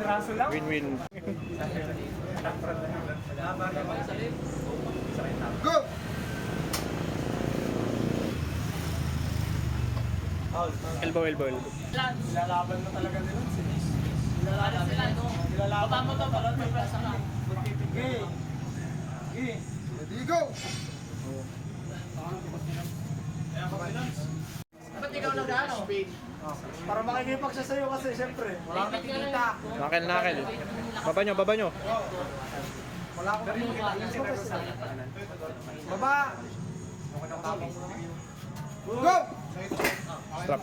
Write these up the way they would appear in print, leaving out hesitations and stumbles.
raso lang. Win-win. Go! Elbow. Lalaban mo talaga nila. Lalaban sila. Lalaban mo to. Balot mo pa sa ka. Ready, go! Ba't ikaw nag-ano? Para makikipag siya sa'yo kasi siyempre. Wala kang nakikita. Nakil. Baba nyo. Wala akong nakikita. Baba! Go! Stop.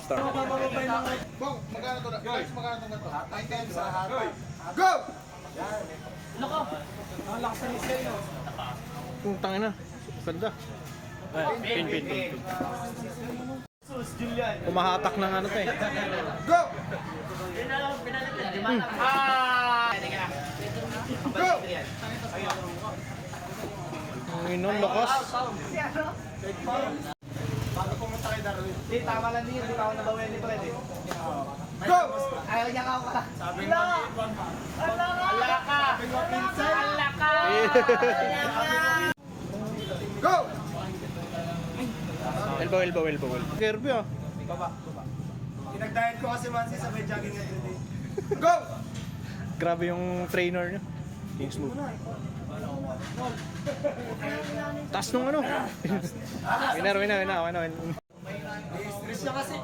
Bong, magkano to? Guys, magkano to? 9 sa hata. Go! Ang lakas ng isay, no? Tangin na. Ganda. Pin. Sus, Julian. Kumahatak ng ano to eh. Go! Go! Ang inon, lakas. Bago pumunta kay Darwin. Di, tama lang din. Di pa ako nabawi ni Fred eh. Go! Ayaw niya ka ka. Sabi mo, Alaka! Alaka! Go! Elbow. Kirby ah. Baba. Pinag-diet ko kasi man sa may jogging every day. Go! Grabe yung trainer nyo. Yung smooth. Taas nung ano. Winner. Stress niya kasi.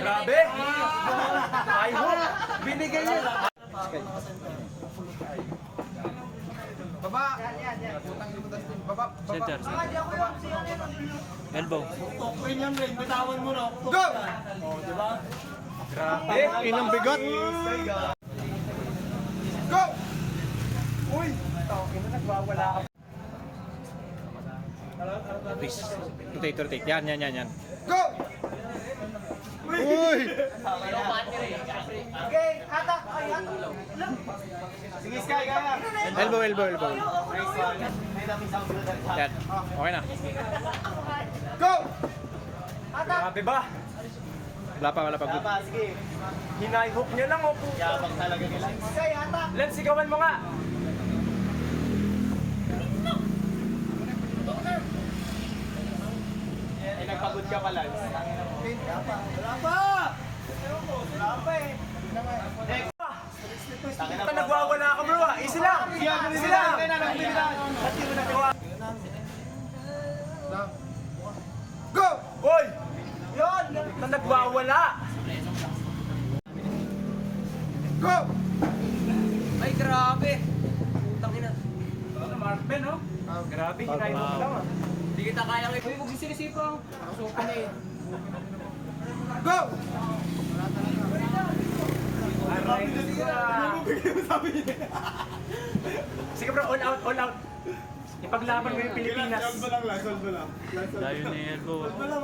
Grabe! I hope binigay niya. Baba! Baba! Center. Elbow. Okay niyan, Ren. Bitawan mo na. Go! Di ba? Grabe! Inang bigat. Go! Uy! Ina, nagwawala ka. Please. Rotate. Yan. Go! Uy! Okay, hatak. Ay, hatak. Sige, Sky, kaya. Elbow. Nice one. May dami sa ulo dali. Yan. Okay na. Go! Grabe ba? Wala pa. Tama, sige. Hinay-hook niya lang, oh. Yabang talaga nila. Sky, hatak. Lens, sigawan mo nga. Eh, nagpagod ka pala. Wala pa eh. Next. Basta nagwawala ka, bro, ah. Easy lang. Easy lang. Go! Hoy! Yun! Basta nagwawala. Go! Ay, grabe. Putang ina. Mark Ben, no? Grabe, hinay-hook lang, ah. Hindi kita kayang ito. Huwag sinisipang. Nakasukan na eh. Go! Sige, bro, all out. Ipaglaban mo yung Pilipinas. Solve mo lang. Layo na elbow. Solve mo lang.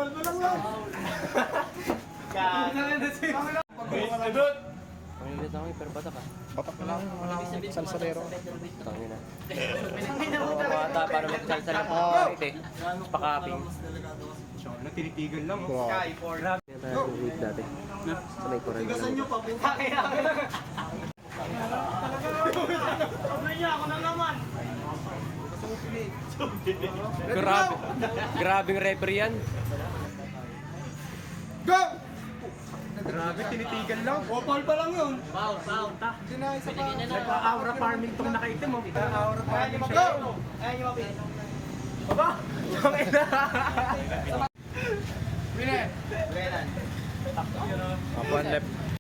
Pangilitan ko pero batak ah. Patak na lang. Salsalero. Tangin na. Bata para magsalsal ng pangkalit eh. Pakaping. Ano, tinitigan lang, oh. Wow. Sky, for Yan tayo yung week dati. Sa may koral na lang. pa po. Kaya. Niya ako na naman. Grabing referee yan. Go! Grabe, tinitigan lang. Foul pa lang yun. Nagpa-aura farming tong nakaitim, oh. Aura Ayan farming yung siya. mapit. Ayan yung mapit. Baba! Tangin na.